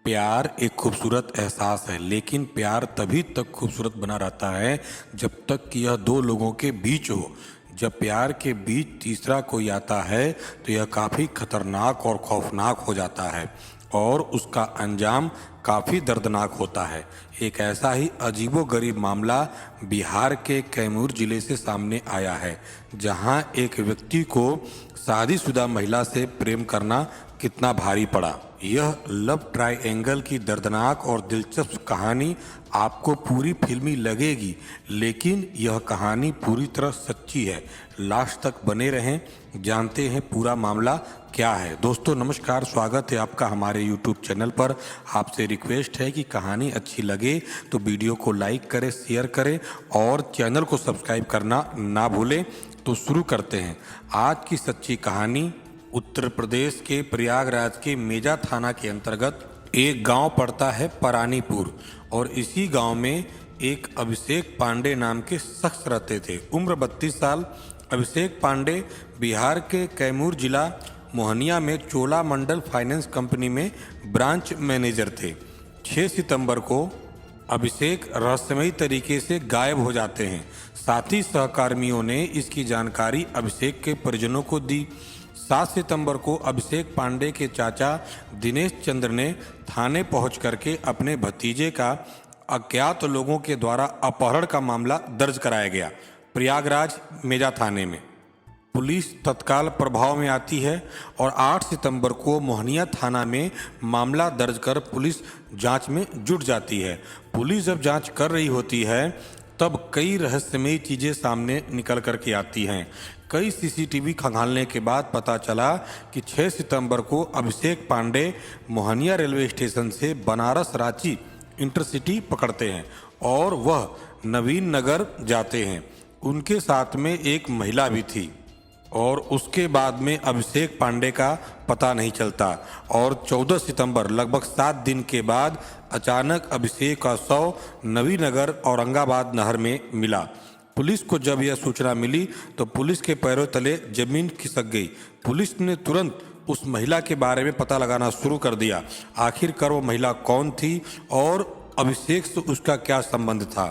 प्यार एक खूबसूरत एहसास है, लेकिन प्यार तभी तक खूबसूरत बना रहता है जब तक कि यह दो लोगों के बीच हो। जब प्यार के बीच तीसरा कोई आता है तो यह काफ़ी खतरनाक और खौफनाक हो जाता है और उसका अंजाम काफ़ी दर्दनाक होता है। एक ऐसा ही अजीबोगरीब मामला बिहार के कैमूर जिले से सामने आया है, जहां एक व्यक्ति को शादीशुदा महिला से प्रेम करना कितना भारी पड़ा। यह लव ट्रायंगल की दर्दनाक और दिलचस्प कहानी आपको पूरी फिल्मी लगेगी, लेकिन यह कहानी पूरी तरह सच्ची है। लास्ट तक बने रहें, जानते हैं पूरा मामला क्या है। दोस्तों नमस्कार, स्वागत है आपका हमारे YouTube चैनल पर। आपसे रिक्वेस्ट है कि कहानी अच्छी लगे तो वीडियो को लाइक करें, शेयर करें और चैनल को सब्सक्राइब करना ना भूलें। तो शुरू करते हैं आज की सच्ची कहानी। उत्तर प्रदेश के प्रयागराज के मेजा थाना के अंतर्गत एक गांव पड़ता है परानीपुर, और इसी गांव में एक अभिषेक पांडे नाम के शख्स रहते थे। उम्र 32 साल। अभिषेक पांडे बिहार के कैमूर जिला मोहनिया में चोला मंडल फाइनेंस कंपनी में ब्रांच मैनेजर थे। 6 सितंबर को अभिषेक रहस्यमयी तरीके से गायब हो जाते हैं। साथी सहकर्मियों ने इसकी जानकारी अभिषेक के परिजनों को दी। 7 सितंबर को अभिषेक पांडे के चाचा दिनेश चंद्र ने थाने पहुंच करके अपने भतीजे का अज्ञात लोगों के द्वारा अपहरण का मामला दर्ज कराया गया। प्रयागराज मेजा थाने में पुलिस तत्काल प्रभाव में आती है और 8 सितंबर को मोहनिया थाना में मामला दर्ज कर पुलिस जांच में जुट जाती है। पुलिस जब जांच कर रही होती है तब कई रहस्यमयी चीज़ें सामने निकल कर के आती हैं। कई सीसीटीवी खंगालने के बाद पता चला कि 6 सितंबर को अभिषेक पांडे मोहनिया रेलवे स्टेशन से बनारस रांची इंटरसिटी पकड़ते हैं और वह नवीन नगर जाते हैं। उनके साथ में एक महिला भी थी और उसके बाद में अभिषेक पांडे का पता नहीं चलता। और 14 सितंबर लगभग 7 दिन के बाद अचानक अभिषेक का शव नवीनगर औरंगाबाद नहर में मिला। पुलिस को जब यह सूचना मिली तो पुलिस के पैरों तले जमीन खिसक गई। पुलिस ने तुरंत उस महिला के बारे में पता लगाना शुरू कर दिया। आखिरकार वो महिला कौन थी और अभिषेक से उसका क्या संबंध था।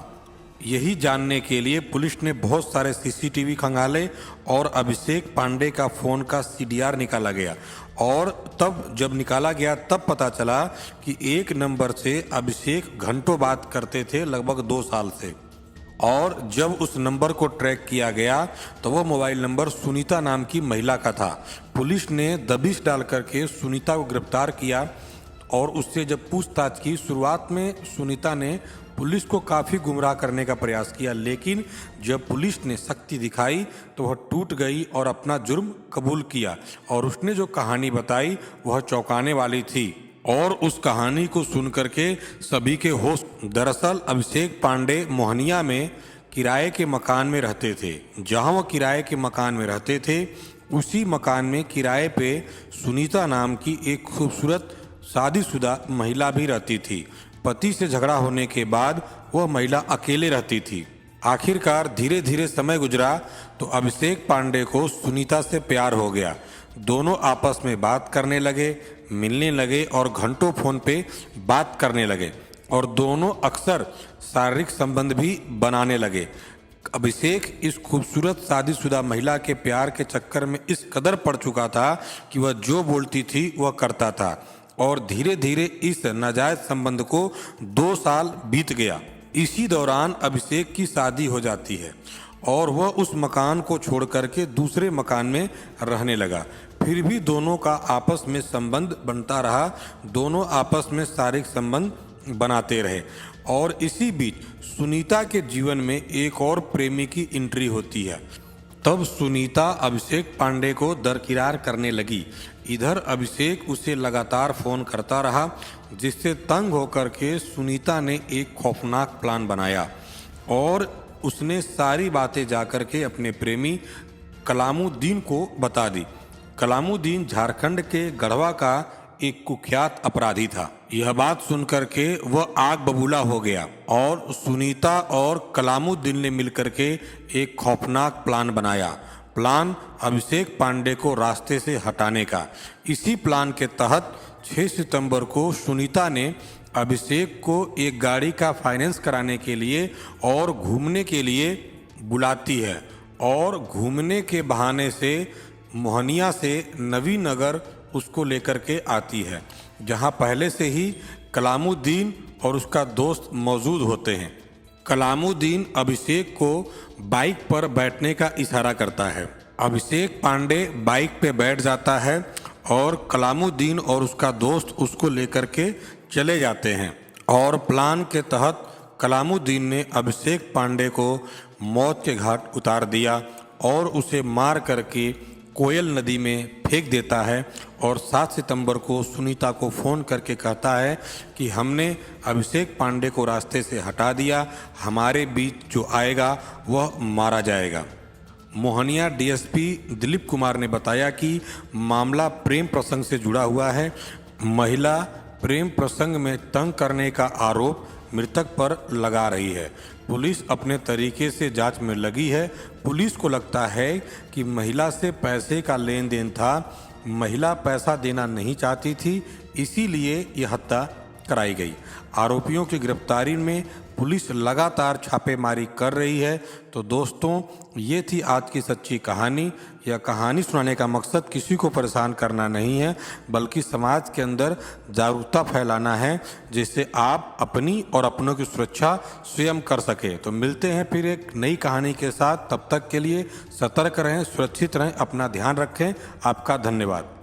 यही जानने के लिए पुलिस ने बहुत सारे सीसीटीवी खंगाले और अभिषेक पांडे का फ़ोन का सीडीआर निकाला गया। और तब जब निकाला गया तब पता चला कि एक नंबर से अभिषेक घंटों बात करते थे, लगभग 2 साल से। और जब उस नंबर को ट्रैक किया गया तो वह मोबाइल नंबर सुनीता नाम की महिला का था। पुलिस ने दबिश डाल करके सुनीता को गिरफ्तार किया और उससे जब पूछताछ की, शुरुआत में सुनीता ने पुलिस को काफ़ी गुमराह करने का प्रयास किया, लेकिन जब पुलिस ने सख्ती दिखाई तो वह टूट गई और अपना जुर्म कबूल किया। और उसने जो कहानी बताई वह चौंकाने वाली थी और उस कहानी को सुन करके सभी के होश। दरअसल अभिषेक पांडे मोहनिया में किराए के मकान में रहते थे। जहां वह किराए के मकान में रहते थे उसी मकान में किराए पे सुनीता नाम की एक खूबसूरत शादीशुदा महिला भी रहती थी। पति से झगड़ा होने के बाद वह महिला अकेले रहती थी। आखिरकार धीरे धीरे समय गुजरा तो अभिषेक पांडे को सुनीता से प्यार हो गया। दोनों आपस में बात करने लगे, मिलने लगे और घंटों फोन पे बात करने लगे और दोनों अक्सर शारीरिक संबंध भी बनाने लगे। अभिषेक इस खूबसूरत शादीशुदा महिला के प्यार के चक्कर में इस कदर पड़ चुका था कि वह जो बोलती थी वह करता था। और धीरे धीरे इस नाजायज संबंध को 2 साल बीत गया। इसी दौरान अभिषेक की शादी हो जाती है और वह उस मकान को छोड़ करके दूसरे मकान में रहने लगा। फिर भी दोनों का आपस में संबंध बनता रहा, दोनों आपस में शारीरिक संबंध बनाते रहे। और इसी बीच सुनीता के जीवन में एक और प्रेमी की एंट्री होती है। तब सुनीता अभिषेक पांडे को दरकिरार करने लगी। इधर अभिषेक उसे लगातार फ़ोन करता रहा, जिससे तंग होकर के सुनीता ने एक खौफनाक प्लान बनाया और उसने सारी बातें जाकर के अपने प्रेमी कलामुद्दीन को बता दी। कलामुद्दीन झारखंड के गढ़वा का एक कुख्यात अपराधी था। यह बात सुनकर के वह आग बबूला हो गया और सुनीता और कलामुद्दीन ने मिलकर के एक खौफनाक प्लान बनाया। प्लान अभिषेक पांडे को रास्ते से हटाने का। इसी प्लान के तहत 6 सितंबर को सुनीता ने अभिषेक को एक गाड़ी का फाइनेंस कराने के लिए और घूमने के लिए बुलाती है और घूमने के बहाने से मोहनिया से नवीन नगर उसको लेकर के आती है, जहां पहले से ही कलामुद्दीन और उसका दोस्त मौजूद होते हैं। कलामुद्दीन अभिषेक को बाइक पर बैठने का इशारा करता है। अभिषेक पांडे बाइक पे बैठ जाता है और कलामुद्दीन और उसका दोस्त उसको लेकर के चले जाते हैं और प्लान के तहत कलामुद्दीन ने अभिषेक पांडे को मौत के घाट उतार दिया और उसे मार करके कोयल नदी में फेंक देता है और 7 सितंबर को सुनीता को फ़ोन करके कहता है कि हमने अभिषेक पांडे को रास्ते से हटा दिया, हमारे बीच जो आएगा वह मारा जाएगा। मोहनिया डीएसपी दिलीप कुमार ने बताया कि मामला प्रेम प्रसंग से जुड़ा हुआ है। महिला प्रेम प्रसंग में तंग करने का आरोप मृतक पर लगा रही है। पुलिस अपने तरीके से जांच में लगी है। पुलिस को लगता है कि महिला से पैसे का लेन देन था, महिला पैसा देना नहीं चाहती थी, इसीलिए यह हत्या कराई गई। आरोपियों की गिरफ्तारी में पुलिस लगातार छापेमारी कर रही है। तो दोस्तों, ये थी आज की सच्ची कहानी। यह कहानी सुनाने का मकसद किसी को परेशान करना नहीं है, बल्कि समाज के अंदर जागरूकता फैलाना है, जिससे आप अपनी और अपनों की सुरक्षा स्वयं कर सके। तो मिलते हैं फिर एक नई कहानी के साथ। तब तक के लिए सतर्क रहें, सुरक्षित रहें, अपना ध्यान रखें। आपका धन्यवाद।